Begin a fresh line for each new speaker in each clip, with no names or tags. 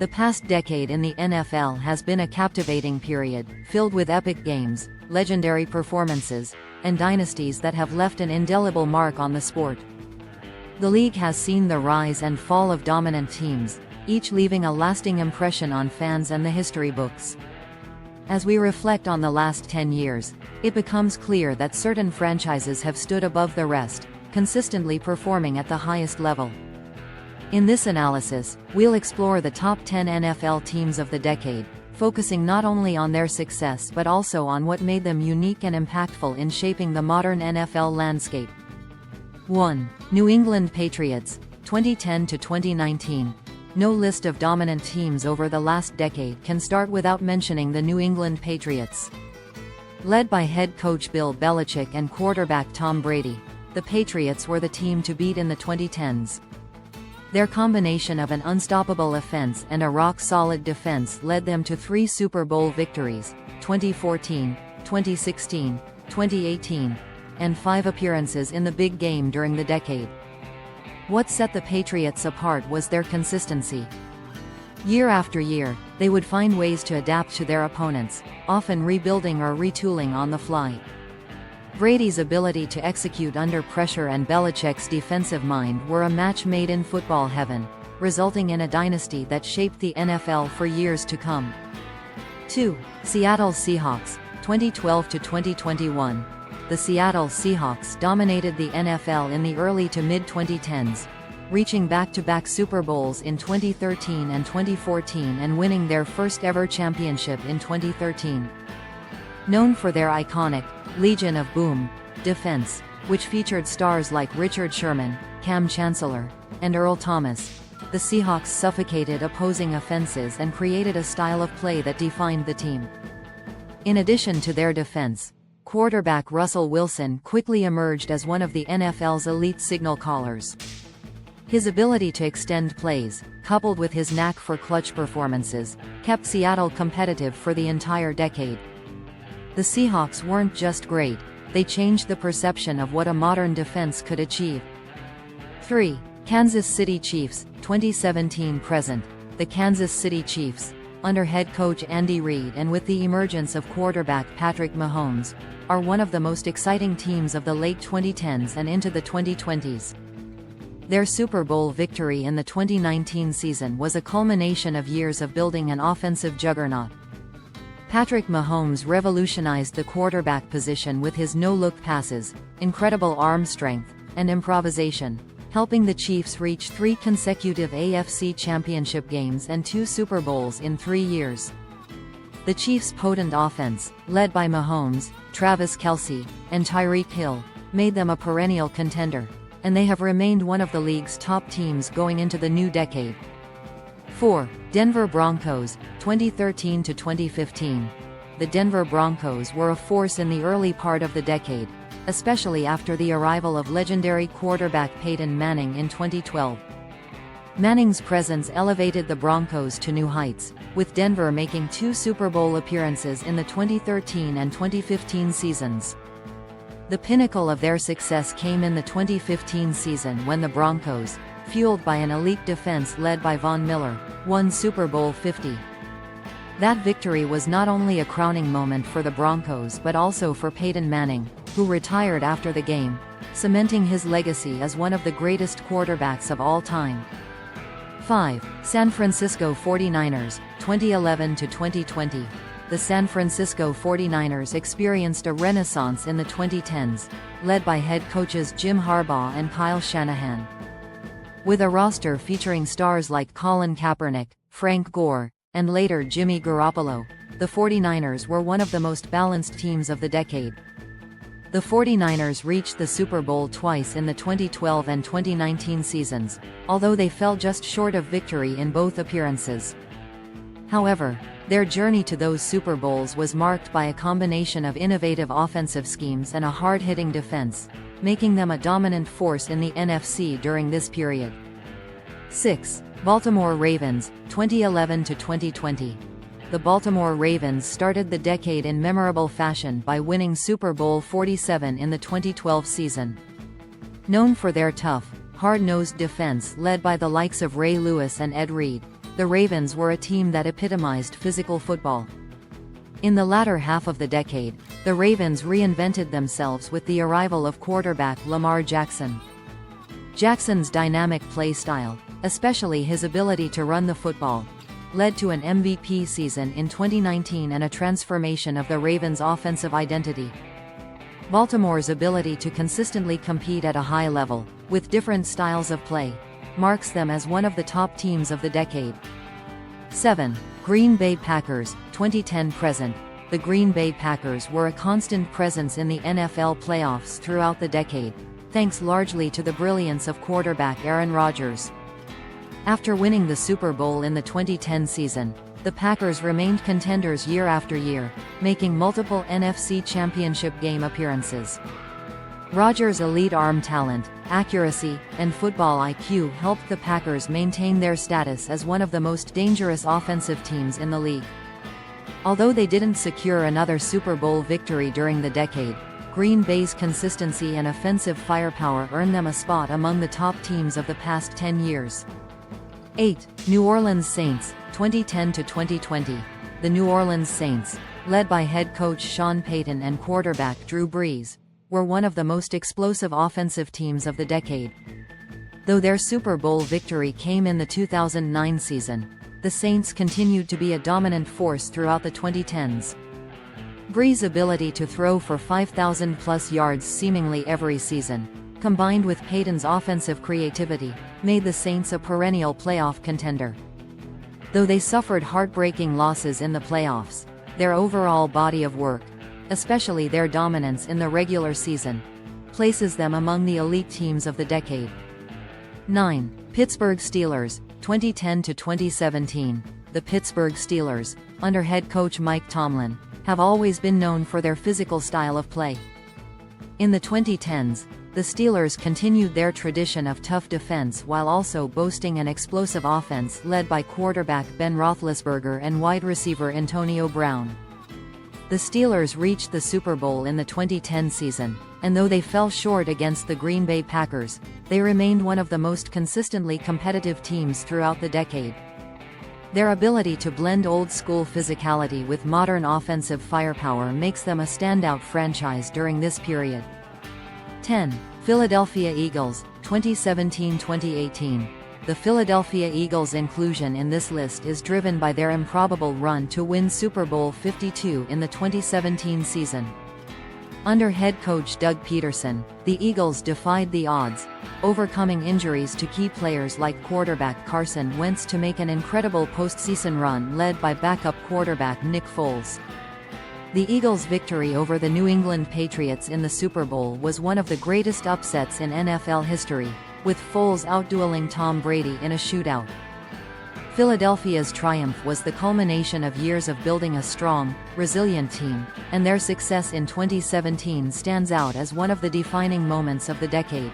The past decade in the NFL has been a captivating period, filled with epic games, legendary performances, and dynasties that have left an indelible mark on the sport. The league has seen the rise and fall of dominant teams, each leaving a lasting impression on fans and the history books. As we reflect on the last 10 years, it becomes clear that certain franchises have stood above the rest, consistently performing at the highest level. In this analysis, we'll explore the top 10 NFL teams of the decade, focusing not only on their success but also on what made them unique and impactful in shaping the modern NFL landscape. 1. New England Patriots, 2010 to 2019. No list of dominant teams over the last decade can start without mentioning the New England Patriots. Led by head coach Bill Belichick and quarterback Tom Brady, the Patriots were the team to beat in the 2010s. Their combination of an unstoppable offense and a rock-solid defense led them to 3 Super Bowl victories, 2014, 2016, 2018, and 5 appearances in the big game during the decade. What set the Patriots apart was their consistency. Year after year, they would find ways to adapt to their opponents, often rebuilding or retooling on the fly. Brady's ability to execute under pressure and Belichick's defensive mind were a match made in football heaven, resulting in a dynasty that shaped the NFL for years to come. 2. Seattle Seahawks, 2012 to 2021. The Seattle Seahawks dominated the NFL in the early to mid-2010s, reaching back-to-back Super Bowls in 2013 and 2014 and winning their first-ever championship in 2013. Known for their iconic Legion of Boom defense, which featured stars like Richard Sherman, Cam Chancellor, and Earl Thomas, the Seahawks suffocated opposing offenses and created a style of play that defined the team. In addition to their defense, quarterback Russell Wilson quickly emerged as one of the NFL's elite signal callers. His ability to extend plays, coupled with his knack for clutch performances, kept Seattle competitive for the entire decade. The Seahawks weren't just great, they changed the perception of what a modern defense could achieve. 3. Kansas City Chiefs, 2017-present. The Kansas City Chiefs, under head coach Andy Reid and with the emergence of quarterback Patrick Mahomes, are one of the most exciting teams of the late 2010s and into the 2020s. Their Super Bowl victory in the 2019 season was a culmination of years of building an offensive juggernaut. Patrick Mahomes revolutionized the quarterback position with his no-look passes, incredible arm strength, and improvisation, helping the Chiefs reach 3 consecutive AFC championship games and 2 Super Bowls in 3 years. The Chiefs' potent offense, led by Mahomes, Travis Kelce, and Tyreek Hill, made them a perennial contender, and they have remained one of the league's top teams going into the new decade. 4. Denver Broncos, 2013 to 2015. The Denver Broncos were a force in the early part of the decade, especially after the arrival of legendary quarterback Peyton Manning in 2012. Manning's presence elevated the Broncos to new heights, with Denver making 2 Super Bowl appearances in the 2013 and 2015 seasons. The pinnacle of their success came in the 2015 season when the Broncos, fueled by an elite defense led by Von Miller, won Super Bowl 50. That victory was not only a crowning moment for the Broncos but also for Peyton Manning, who retired after the game, cementing his legacy as one of the greatest quarterbacks of all time. 5. San Francisco 49ers, 2011 to 2020. The San Francisco 49ers experienced a renaissance in the 2010s, led by head coaches Jim Harbaugh and Kyle Shanahan. With a roster featuring stars like Colin Kaepernick, Frank Gore, and later Jimmy Garoppolo, the 49ers were one of the most balanced teams of the decade. The 49ers reached the Super Bowl twice in the 2012 and 2019 seasons, although they fell just short of victory in both appearances. However, their journey to those Super Bowls was marked by a combination of innovative offensive schemes and a hard-hitting defense, making them a dominant force in the NFC during this period. 6. Baltimore Ravens, 2011 to 2020. The Baltimore Ravens started the decade in memorable fashion by winning Super Bowl 47 in the 2012 season. Known for their tough, hard-nosed defense led by the likes of Ray Lewis and Ed Reed, the Ravens were a team that epitomized physical football. In the latter half of the decade, the Ravens reinvented themselves with the arrival of quarterback Lamar Jackson. Jackson's dynamic play style, especially his ability to run the football, led to an MVP season in 2019 and a transformation of the Ravens' offensive identity. Baltimore's ability to consistently compete at a high level, with different styles of play, marks them as one of the top teams of the decade. 7. Green Bay Packers, 2010-present. The Green Bay Packers were a constant presence in the NFL playoffs throughout the decade, thanks largely to the brilliance of quarterback Aaron Rodgers. After winning the Super Bowl in the 2010 season, the Packers remained contenders year after year, making multiple NFC Championship game appearances. Rodgers' elite arm talent, accuracy, and football IQ helped the Packers maintain their status as one of the most dangerous offensive teams in the league. Although they didn't secure another Super Bowl victory during the decade, Green Bay's consistency and offensive firepower earned them a spot among the top teams of the past 10 years. 8. New Orleans Saints, 2010-2020. The New Orleans Saints, led by head coach Sean Payton and quarterback Drew Brees, were one of the most explosive offensive teams of the decade. Though their Super Bowl victory came in the 2009 season, the Saints continued to be a dominant force throughout the 2010s. Brees' ability to throw for 5,000-plus yards seemingly every season, combined with Payton's offensive creativity, made the Saints a perennial playoff contender. Though they suffered heartbreaking losses in the playoffs, their overall body of work, especially their dominance in the regular season, places them among the elite teams of the decade. 9. Pittsburgh Steelers, 2010-2017. The Pittsburgh Steelers, under head coach Mike Tomlin, have always been known for their physical style of play. In the 2010s, the Steelers continued their tradition of tough defense while also boasting an explosive offense led by quarterback Ben Roethlisberger and wide receiver Antonio Brown. The Steelers reached the Super Bowl in the 2010 season, and though they fell short against the Green Bay Packers, they remained one of the most consistently competitive teams throughout the decade. Their ability to blend old-school physicality with modern offensive firepower makes them a standout franchise during this period. 10. Philadelphia Eagles, 2017-2018. The Philadelphia Eagles' inclusion in this list is driven by their improbable run to win Super Bowl 52 in the 2017 season. Under head coach Doug Peterson, the Eagles defied the odds, overcoming injuries to key players like quarterback Carson Wentz to make an incredible postseason run led by backup quarterback Nick Foles. The Eagles' victory over the New England Patriots in the Super Bowl was one of the greatest upsets in NFL history, with Foles outdueling Tom Brady in a shootout. Philadelphia's triumph was the culmination of years of building a strong, resilient team, and their success in 2017 stands out as one of the defining moments of the decade.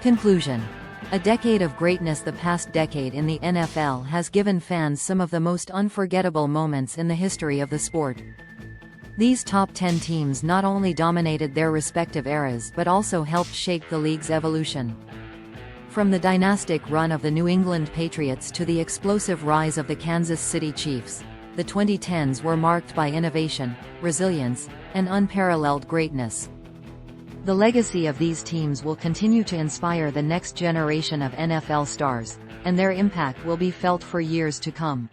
Conclusion. A decade of greatness. The past decade in the NFL has given fans some of the most unforgettable moments in the history of the sport. These top 10 teams not only dominated their respective eras but also helped shape the league's evolution. From the dynastic run of the New England Patriots to the explosive rise of the Kansas City Chiefs, the 2010s were marked by innovation, resilience, and unparalleled greatness. The legacy of these teams will continue to inspire the next generation of NFL stars, and their impact will be felt for years to come.